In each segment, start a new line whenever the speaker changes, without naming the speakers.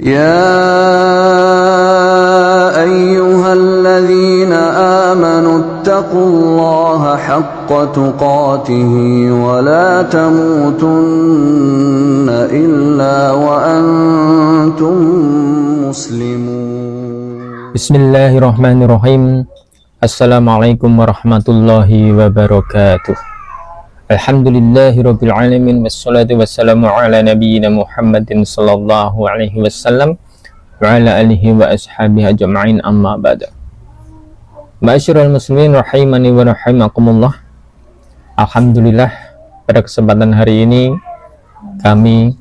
يا أيها الذين آمنوا اتقوا الله حق تقاته ولا تموتن إلا وأنتم مسلمون.
Bismillahirrahmanirrahim. Assalamualaikum warahmatullahi wabarakatuh. Alhamdulillahirabbil alamin wassalatu wassalamu ala nabiyyina Muhammadin sallallahu alaihi wasallam wa ala alihi wa ashabihi ajma'in, amma ba'da. Ma'asyiral muslimin rahimani wa rahimakumullah. Alhamdulillah, pada kesempatan hari ini kami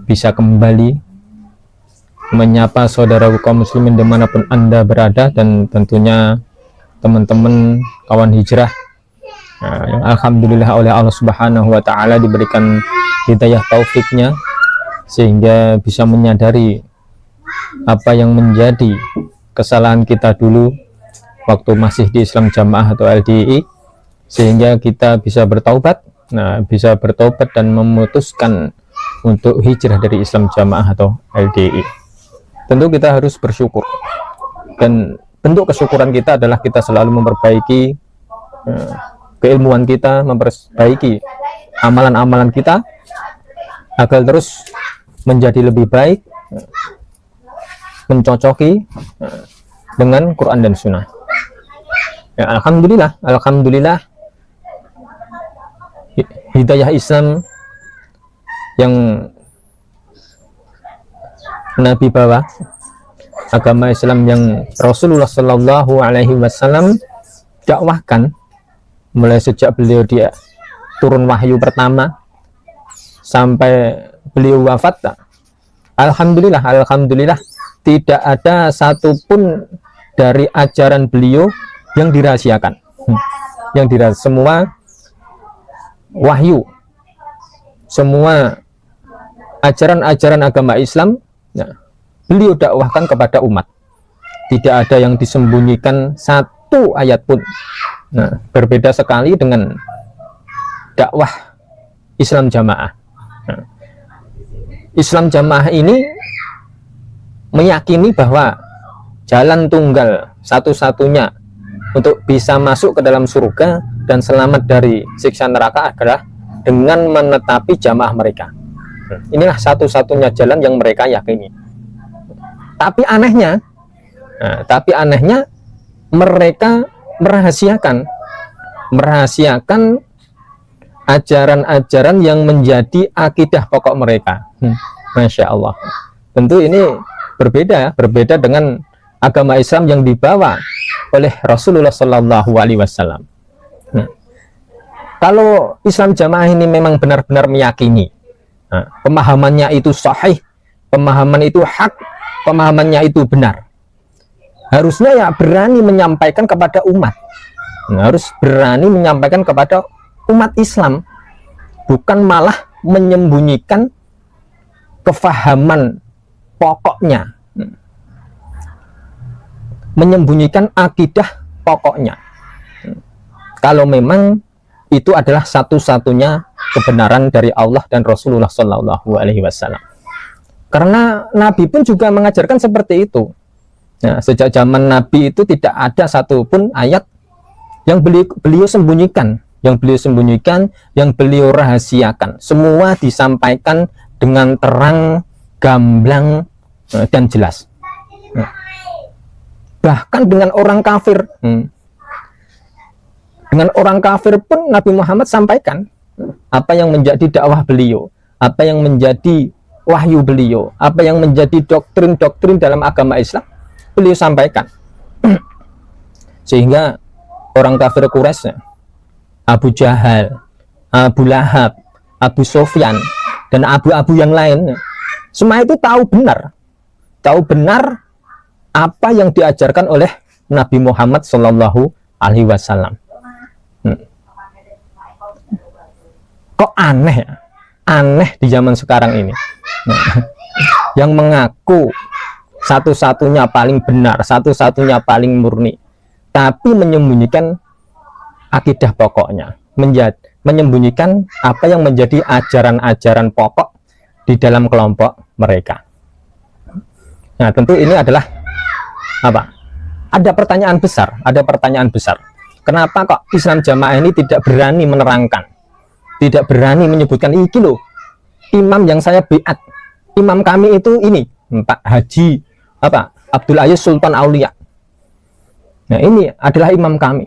bisa kembali menyapa saudara kaum muslimin dimanapun Anda berada, dan tentunya teman-teman kawan hijrah yang alhamdulillah oleh Allah Subhanahu wa Ta'ala diberikan hidayah taufiknya sehingga bisa menyadari apa yang menjadi kesalahan kita dulu waktu masih di Islam Jamaah atau LDI, sehingga kita bisa bertaubat. Bisa bertaubat dan memutuskan untuk hijrah dari Islam Jamaah atau LDI. Tentu kita harus bersyukur, dan bentuk kesyukuran kita adalah kita selalu memperbaiki keilmuan kita, memperbaiki amalan-amalan kita agar terus menjadi lebih baik, mencocoki dengan Quran dan Sunnah. Ya, alhamdulillah hidayah Islam yang Nabi bawa, agama Islam yang Rasulullah Shallallahu Alaihi Wasallam dakwahkan mulai sejak beliau dia turun wahyu pertama sampai beliau wafat. Alhamdulillah tidak ada satupun dari ajaran beliau yang dirahasiakan. Semua wahyu, semua ajaran-ajaran agama Islam, beliau dakwahkan kepada umat. Tidak ada yang disembunyikan satu ayat pun. Berbeda sekali dengan dakwah Islam Jamaah. Islam Jamaah ini meyakini bahwa jalan tunggal satu-satunya untuk bisa masuk ke dalam surga dan selamat dari siksa neraka adalah dengan menetapi jamaah mereka. Inilah satu-satunya jalan yang mereka yakini. Tapi anehnya mereka merahasiakan ajaran-ajaran yang menjadi akidah pokok mereka. Masya Allah. Tentu ini berbeda dengan agama Islam yang dibawa oleh Rasulullah Shallallahu Alaihi Wasallam. Kalau Islam Jamaah ini memang benar-benar meyakini, pemahamannya itu sahih, pemahaman itu hak, pemahamannya itu benar, harusnya ya berani menyampaikan kepada umat. Harus berani menyampaikan kepada umat Islam, bukan malah menyembunyikan kefahaman pokoknya, menyembunyikan akidah pokoknya. Kalau memang itu adalah satu-satunya kebenaran dari Allah dan Rasulullah Shallallahu Alaihi Wasallam. Karena Nabi pun juga mengajarkan seperti itu. Sejak zaman Nabi itu tidak ada satupun ayat yang beliau sembunyikan, yang beliau rahasiakan. Semua disampaikan dengan terang, gamblang, dan jelas. Bahkan dengan orang kafir, pun Nabi Muhammad sampaikan apa yang menjadi dakwah beliau, apa yang menjadi wahyu beliau, apa yang menjadi doktrin-doktrin dalam agama Islam, beliau sampaikan. Sehingga orang kafir Quraisy, Abu Jahal, Abu Lahab, Abu Sofyan, dan abu-abu yang lain, semua itu tahu benar apa yang diajarkan oleh Nabi Muhammad Shallallahu Alaihi Wasallam. Kok aneh di zaman sekarang ini, yang mengaku satu-satunya paling benar, satu-satunya paling murni, tapi menyembunyikan akidah pokoknya, menyembunyikan apa yang menjadi ajaran-ajaran pokok di dalam kelompok mereka. Nah, tentu ini adalah apa? Ada pertanyaan besar. Kenapa kok Islam Jamaah ini tidak berani menerangkan, tidak berani menyebutkan iki loh, imam yang saya biat, imam kami itu ini, Pak Haji Abdul Aziz Sultan Aulia. Nah, ini adalah imam kami.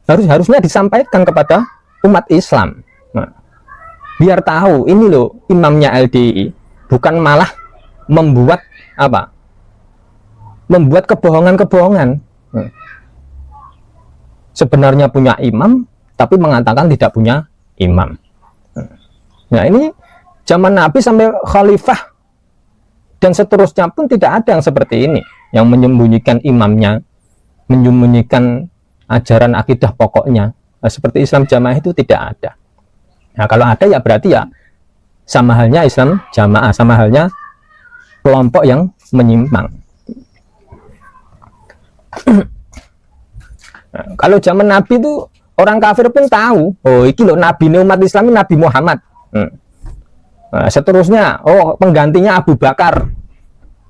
Harusnya disampaikan kepada umat Islam. Nah, biar tahu ini loh imamnya LDI, bukan malah membuat kebohongan. Sebenarnya punya imam, tapi mengatakan tidak punya imam. Nah, ini zaman Nabi sampai khalifah dan seterusnya pun tidak ada yang seperti ini, yang menyembunyikan imamnya, menyembunyikan ajaran akidah pokoknya. Nah, seperti Islam Jamaah itu tidak ada. Nah, kalau ada ya berarti ya sama halnya Islam Jamaah, sama halnya kelompok yang menyimpang. Nah, kalau zaman Nabi itu orang kafir pun tahu, oh iki loh Nabi umat Islam, Nabi Muhammad. Nah, seterusnya, oh penggantinya Abu Bakar,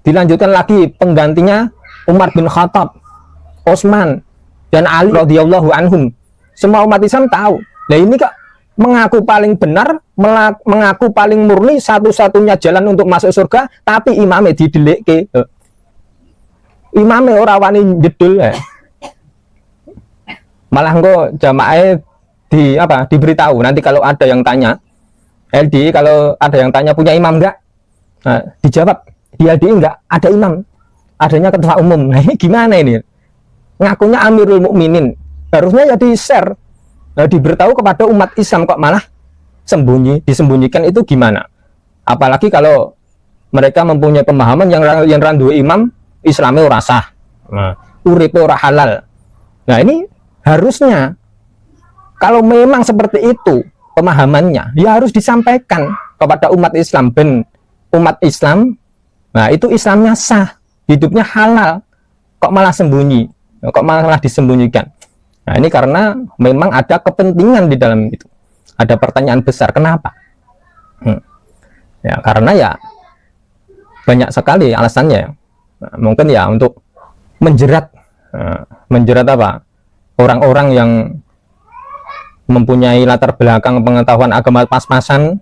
dilanjutkan lagi penggantinya Umar bin Khattab, Utsman dan Ali radhiyallahu anhum. Semua umat Islam tahu. Nah, ini kok mengaku paling benar, mengaku paling murni, satu-satunya jalan untuk masuk surga, tapi imamnya didelekke. Imamnya ora wani jedul ya. Malah kok jamaah diberitahu nanti kalau ada yang tanya LDI, kalau ada yang tanya punya imam enggak, nah, dijawab di LDI enggak ada imam, adanya ketua umum. Nah, ini gimana ini, ngakunya Amirul Mukminin, harusnya ya di share, nah, diberitahu kepada umat Islam, kok malah disembunyikan. Itu gimana? Apalagi kalau mereka mempunyai pemahaman yang randu imam Islamnya ora sah, nah, uripe ora halal. Nah, ini harusnya kalau memang seperti itu pemahamannya, ya harus disampaikan kepada umat Islam. Ben umat Islam, nah itu Islamnya sah, hidupnya halal, kok malah sembunyi, kok malah disembunyikan. Nah, ini karena memang ada kepentingan di dalam itu, ada pertanyaan besar, kenapa? Ya karena ya banyak sekali alasannya. Nah, mungkin ya untuk menjerat orang-orang yang mempunyai latar belakang pengetahuan agama pas-pasan,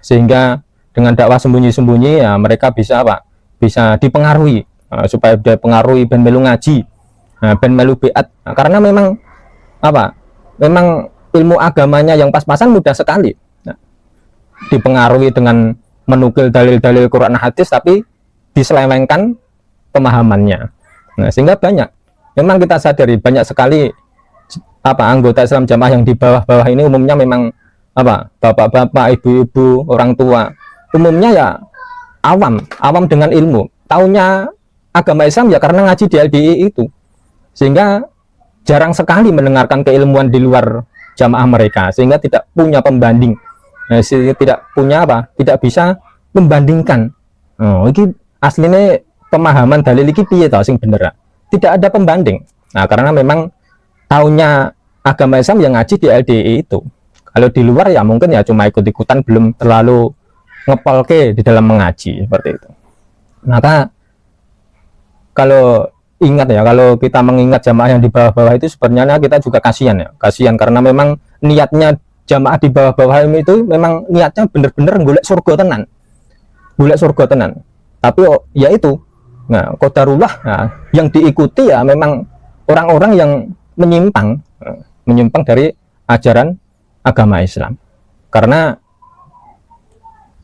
sehingga dengan dakwah sembunyi-sembunyi ya mereka bisa bisa dipengaruhi, supaya dia pengaruhi ben melu ngaji, ben melu biat. Nah, karena memang memang ilmu agamanya yang pas-pasan mudah sekali dipengaruhi dengan menukil dalil-dalil Quran hadis, tapi diselewengkan pemahamannya. Nah, sehingga memang kita sadari banyak sekali anggota Islam Jamaah yang di bawah-bawah ini umumnya memang bapak-bapak, ibu-ibu, orang tua, umumnya ya awam dengan ilmu, taunya agama Islam ya karena ngaji di LDI itu, sehingga jarang sekali mendengarkan keilmuan di luar jamaah mereka, sehingga tidak punya pembanding. Nah, tidak bisa membandingkan. Oh, ini aslinya pemahaman dalil iki piye to sing bener. Tidak ada pembanding. Nah, karena memang taunya agama Islam yang ngaji di LDI itu. Kalau di luar ya mungkin ya cuma ikut-ikutan, belum terlalu ngepolke di dalam mengaji seperti itu. Maka kalau kita mengingat jamaah yang di bawah-bawah itu, sebenarnya kita juga kasihan karena memang niatnya jamaah di bawah-bawah itu memang niatnya bener-bener golek surga tenan. Tapi ya itu, nah qadarullah, yang diikuti ya memang orang-orang yang menyimpang dari ajaran agama Islam. Karena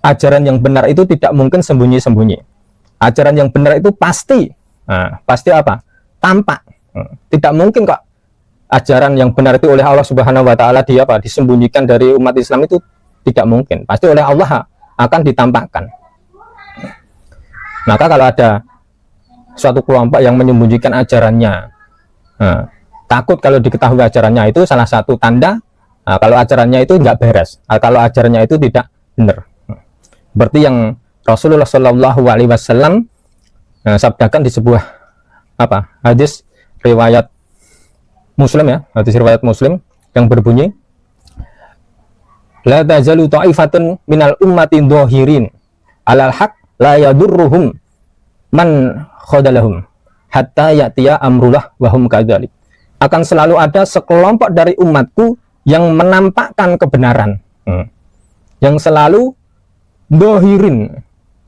ajaran yang benar itu tidak mungkin sembunyi-sembunyi. Ajaran yang benar itu pasti tampak. Tidak mungkin kok ajaran yang benar itu oleh Allah Subhanahu wa taala disembunyikan dari umat Islam, itu tidak mungkin. Pasti oleh Allah akan ditampakkan. Maka kalau ada suatu kelompok yang menyembunyikan ajarannya, takut kalau diketahui ajarannya, itu salah satu tanda kalau ajarannya itu nggak beres, kalau ajarannya itu tidak benar. Berarti yang Rasulullah Shallallahu Alaihi Wasallam sabdakan di sebuah hadis riwayat Muslim, hadis riwayat Muslim yang berbunyi, la tazalu ta'ifatun minal ummati dhahirin alal haq la yadurruhum man khadalahum hatta ya'tiya amrullah wa hum kadzalik. Akan selalu ada sekelompok dari umatku yang menampakkan kebenaran, yang selalu dohirin,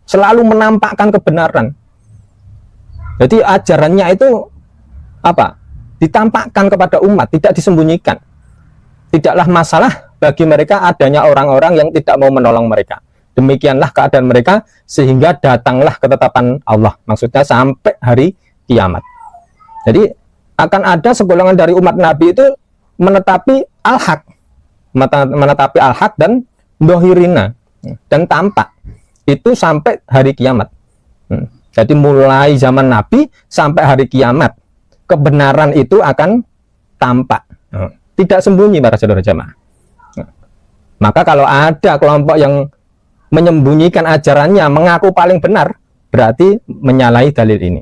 selalu menampakkan kebenaran. Jadi ajarannya itu apa? Ditampakkan kepada umat, tidak disembunyikan. Tidaklah masalah bagi mereka adanya orang-orang yang tidak mau menolong mereka. Demikianlah keadaan mereka sehingga datanglah ketetapan Allah. Maksudnya sampai hari kiamat. Jadi akan ada segolongan dari umat Nabi itu menetapi al-haq, menetapi al-haq dan dohirina, dan tampak itu sampai hari kiamat. Jadi mulai zaman Nabi sampai hari kiamat, kebenaran itu akan tampak, tidak sembunyi para saudara jamaah. Maka kalau ada kelompok yang menyembunyikan ajarannya, mengaku paling benar, berarti menyalahi dalil ini.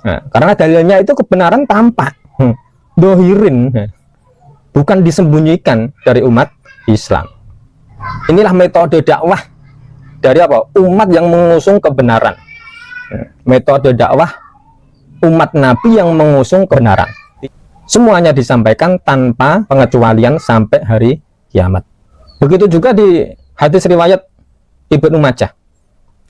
Karena dalilnya itu kebenaran tampak, dohirin, bukan disembunyikan dari umat Islam. Inilah metode dakwah dari apa? Umat yang mengusung kebenaran. Metode dakwah umat Nabi yang mengusung kebenaran. Semuanya disampaikan tanpa pengecualian sampai hari kiamat. Begitu juga di hadis riwayat Ibnu Majah.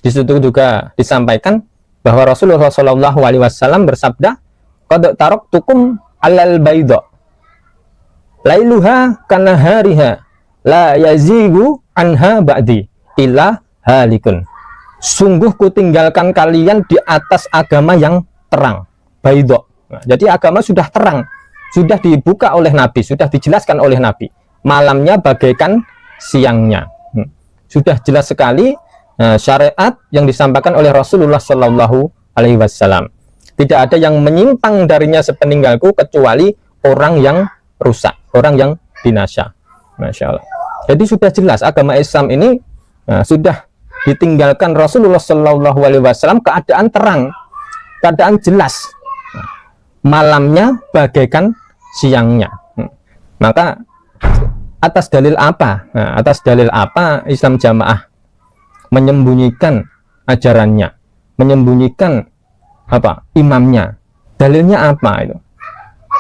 Di situ juga disampaikan bahwa Rasulullah SAW bersabda, "Qad taraktukum alal bayda lailuha kanahariha la yazigu anha ba'di illa halikun." Sungguh kutinggalkan kalian di atas agama yang terang, bayda. Jadi agama sudah terang, sudah dibuka oleh Nabi, sudah dijelaskan oleh Nabi. Malamnya bagaikan siangnya. Sudah jelas sekali syariat yang disampaikan oleh Rasulullah Shallallahu Alaihi Wasallam. Tidak ada yang menyimpang darinya sepeninggalku kecuali orang yang rusak, orang yang binasa. Masya Allah. Jadi sudah jelas agama Islam ini sudah ditinggalkan Rasulullah Shallallahu Alaihi Wasallam keadaan terang, keadaan jelas. Malamnya bagaikan siangnya. Maka atas dalil apa? Atas dalil apa Islam Jamaah menyembunyikan ajarannya, menyembunyikan apa imamnya? Dalilnya apa itu?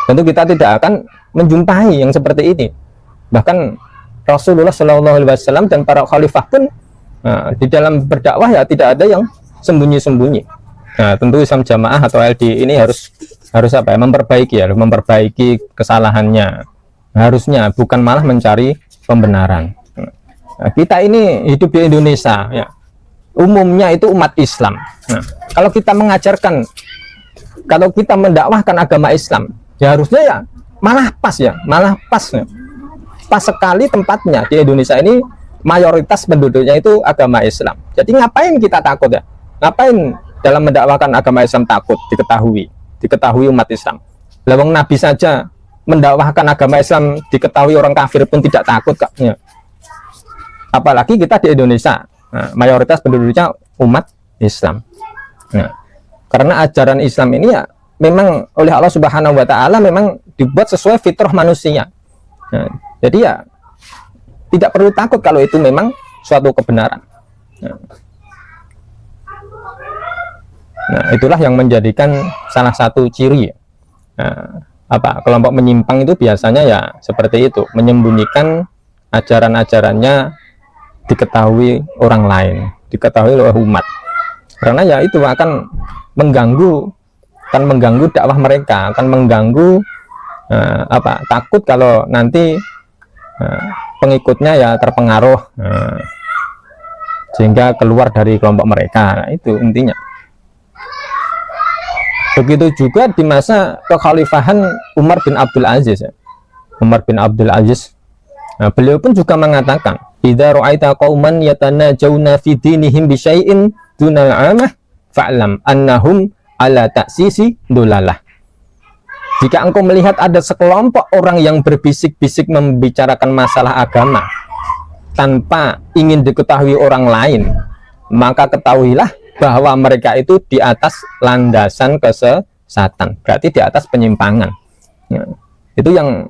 Tentu kita tidak akan menjumpai yang seperti ini. Bahkan Rasulullah Shallallahu Alaihi Wasallam dan para khalifah pun di dalam berdakwah ya tidak ada yang sembunyi-sembunyi. Nah, tentu Islam Jamaah atau LD ini harus apa ya? Memperbaiki kesalahannya. Harusnya bukan malah mencari pembenaran. Nah, kita ini hidup di Indonesia ya. Umumnya itu umat Islam. Nah, kalau kita mengajarkan, kalau kita mendakwahkan agama Islam, ya harusnya ya malah pas ya, pas sekali tempatnya. Di Indonesia ini mayoritas penduduknya itu agama Islam. Jadi ngapain kita takut ya? Ngapain dalam mendakwahkan agama Islam takut diketahui umat Islam? Lawang Nabi saja mendakwahkan agama Islam diketahui orang kafir pun tidak takut kak. Ya. Apalagi kita di Indonesia, mayoritas penduduknya umat Islam. Nah, karena ajaran Islam ini ya memang oleh Allah Subhanahu Wa Taala memang dibuat sesuai fitrah manusia. Nah, jadi ya tidak perlu takut kalau itu memang suatu kebenaran. Nah, itulah yang menjadikan salah satu ciri. Kelompok menyimpang itu biasanya ya seperti itu, menyembunyikan ajaran-ajarannya diketahui orang lain, diketahui oleh umat. Karena ya itu akan mengganggu dakwah mereka, akan mengganggu takut kalau nanti pengikutnya ya terpengaruh sehingga keluar dari kelompok mereka. Nah, itu intinya. Begitu juga di masa kekhalifahan Umar bin Abdul Aziz. Umar bin Abdul Aziz, beliau pun juga mengatakan, "Idza ra'aita qauman yatanajawna fi dinihim bi syai'in dunal 'amah fa'lam annahum ala ta'sisi dolalah." Jika engkau melihat ada sekelompok orang yang berbisik-bisik membicarakan masalah agama tanpa ingin diketahui orang lain, maka ketahuilah bahwa mereka itu di atas landasan kesesatan, berarti di atas penyimpangan. Ya, itu yang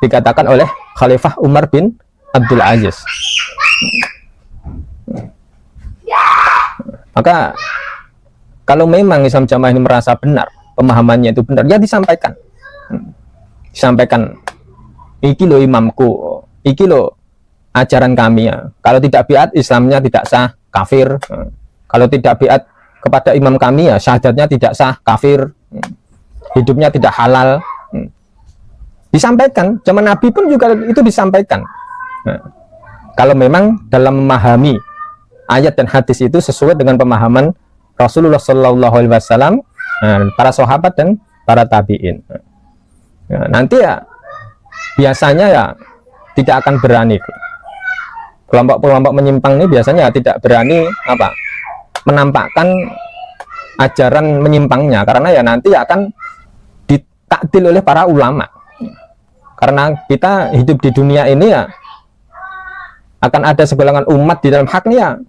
dikatakan oleh Khalifah Umar bin Abdul Aziz. Maka kalau memang Islam Jamaah ini merasa benar, pemahamannya itu benar, ya disampaikan. Disampaikan, iki lo imamku, iki lo ajaran kami ya. Kalau tidak biat, Islamnya tidak sah, kafir. Kalau tidak biat kepada imam kami ya, syahadatnya tidak sah, kafir. Hidupnya tidak halal. Disampaikan, zaman Nabi pun juga itu disampaikan. Kalau memang dalam memahami ayat dan hadis itu sesuai dengan pemahaman Rasulullah SAW, para sahabat dan para tabiin. Nanti ya biasanya ya tidak akan berani. Kelompok-kelompok menyimpang ini biasanya tidak berani menampakkan ajaran menyimpangnya, karena ya nanti akan ditakdil oleh para ulama. Karena kita hidup di dunia ini ya akan ada segelintir umat di dalam haknya,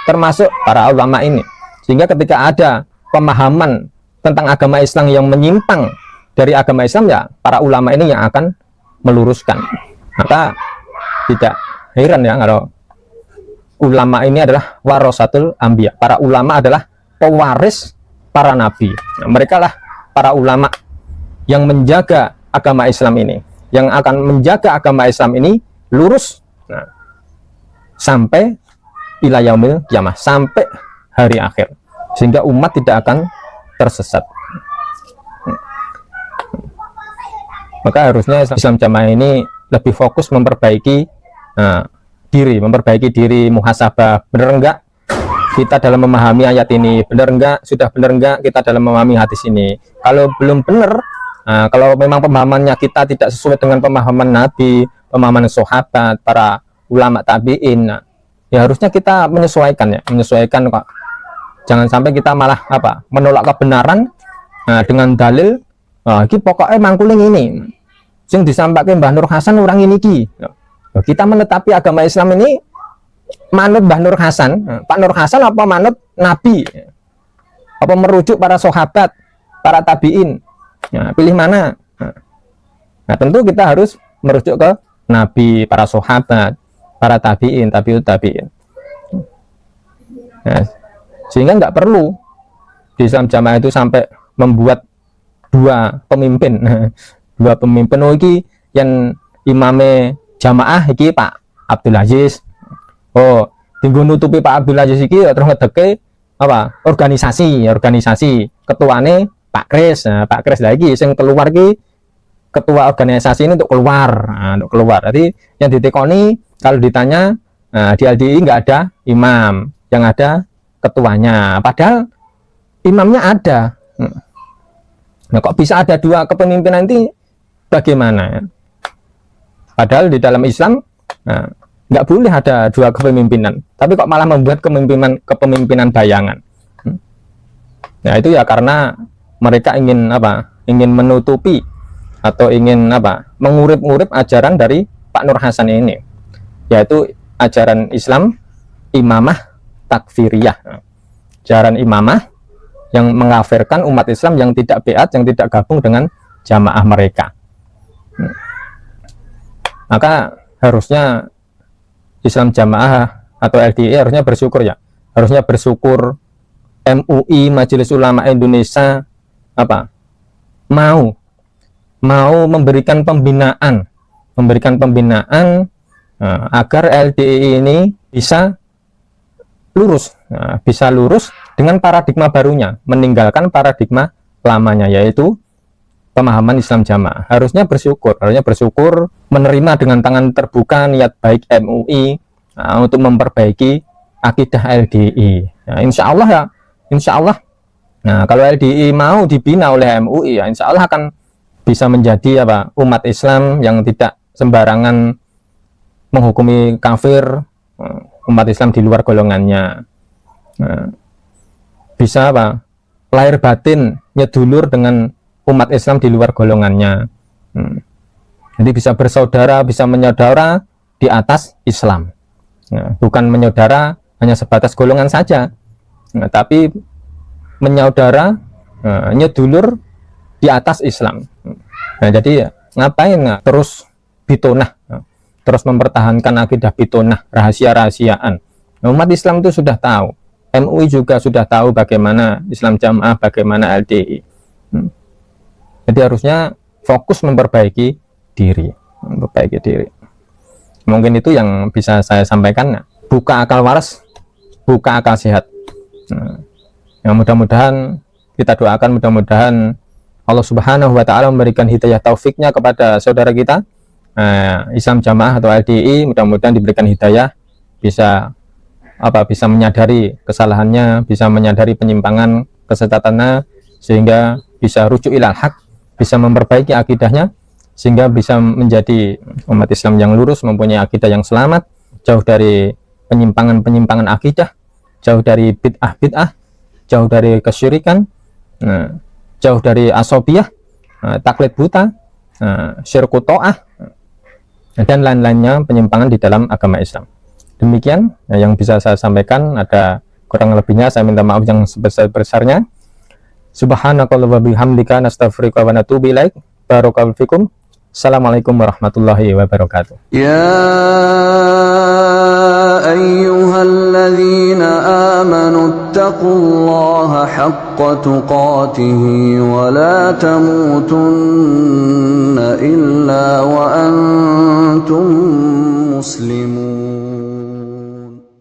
termasuk para ulama ini. Sehingga ketika ada pemahaman tentang agama Islam yang menyimpang dari agama Islam, ya para ulama ini yang akan meluruskan. Maka tidak heran ya kalau ulama ini adalah warasatul anbiya. Para ulama adalah pewaris para nabi. Nah, mereka lah para ulama yang menjaga agama Islam ini, yang akan menjaga agama Islam ini lurus sampai ila yaumil qiyamah, sampai hari akhir, sehingga umat tidak akan tersesat. Maka harusnya Islam Jamaah ini lebih fokus memperbaiki diri, muhasabah. Benar enggak kita dalam memahami ayat ini? Benar enggak, sudah benar enggak kita dalam memahami hadis ini? Kalau belum benar, kalau memang pemahamannya kita tidak sesuai dengan pemahaman Nabi, pemahaman sahabat, para ulama tabiin, ya harusnya kita menyesuaikan kok. Jangan sampai kita malah menolak kebenaran dengan dalil iki pokoknya mangkuling ini sing disampaikan Mbah Nur Hasan orang ini ki. Kita menetapi agama Islam ini manut Mbah Nur Hasan, Pak Nur Hasan apa manut Nabi, apa merujuk para sahabat, para tabiin. Pilih mana? Nah, tentu kita harus merujuk ke Nabi, para sahabat, para tabiin, tabiin. Nah, sehingga nggak perlu di Islam Jamaah itu sampai membuat dua pemimpin. Oh iki yang imame jamaah iki Pak Abdul Aziz. Oh, tinggal nutupi Pak Abdul Aziz iki terus ngedeke organisasi ketuane Pak Kris. Pak Kris lagi yang keluar ki ketua organisasi ini untuk keluar. Jadi yang ditekoni kalau ditanya di LDI nggak ada imam, yang ada ketuanya. Padahal imamnya ada. Nah, kok bisa ada dua kepemimpinan ini? Bagaimana? Padahal di dalam Islam nggak boleh ada dua kepemimpinan. Tapi kok malah membuat kepemimpinan bayangan? Nah, itu ya karena mereka ingin ingin menutupi atau ingin mengurip-ngurip ajaran dari Pak Nur Hasan ini, yaitu ajaran Islam imamah takfiriyah, ajaran imamah yang mengkafirkan umat Islam yang tidak beat, yang tidak gabung dengan jamaah mereka. Maka harusnya Islam Jamaah atau LDI harusnya bersyukur harusnya bersyukur MUI, Majelis Ulama Indonesia mau memberikan pembinaan agar LDI ini bisa lurus dengan paradigma barunya, meninggalkan paradigma lamanya, yaitu pemahaman Islam Jamaah. Harusnya bersyukur menerima dengan tangan terbuka niat baik MUI untuk memperbaiki akidah LDI. Insya Allah kalau LDI mau dibina oleh MUI, insya Allah akan bisa menjadi umat Islam yang tidak sembarangan menghukumi kafir umat Islam di luar golongannya. Bisa lahir batin nyedulur dengan umat Islam di luar golongannya. Jadi bisa bersaudara, bisa menyaudara di atas Islam. Bukan menyaudara hanya sebatas golongan saja, tapi menyaudara, nyedulur di atas Islam. Jadi ngapain terus bitonah, terus mempertahankan akidah bitonah, rahasia-rahasiaan. Umat Islam itu sudah tahu MUI juga sudah tahu bagaimana Islam Jamaah, bagaimana LDI. Jadi harusnya fokus memperbaiki diri. Mungkin itu yang bisa saya sampaikan. Buka akal waras, buka akal sehat. Yang mudah-mudahan kita doakan, mudah-mudahan Allah Subhanahu wa Ta'ala memberikan hidayah taufiknya kepada saudara kita Islam Jamaah atau LDI. Mudah-mudahan diberikan hidayah, bisa menyadari kesalahannya, bisa menyadari penyimpangan kesesatannya, sehingga bisa rujuk ilal haq, bisa memperbaiki akidahnya, sehingga bisa menjadi umat Islam yang lurus, mempunyai akidah yang selamat, jauh dari penyimpangan akidah, jauh dari bid'ah, jauh dari kesyirikan, jauh dari asobiyah, taklid buta, syirku ta'ah, dan lain-lainnya penyimpangan di dalam agama Islam. Demikian yang bisa saya sampaikan. Ada kurang lebihnya saya minta maaf yang sebesar-besarnya. Subhanakallah wa bihamdika nastaghfiruka wa natubu ilaik. Barakallahu fikum. Assalamualaikum warahmatullahi wabarakatuh.
Ya ayyuhalladzina amanu taqullaha haqqa tuqatih wa la tamutunna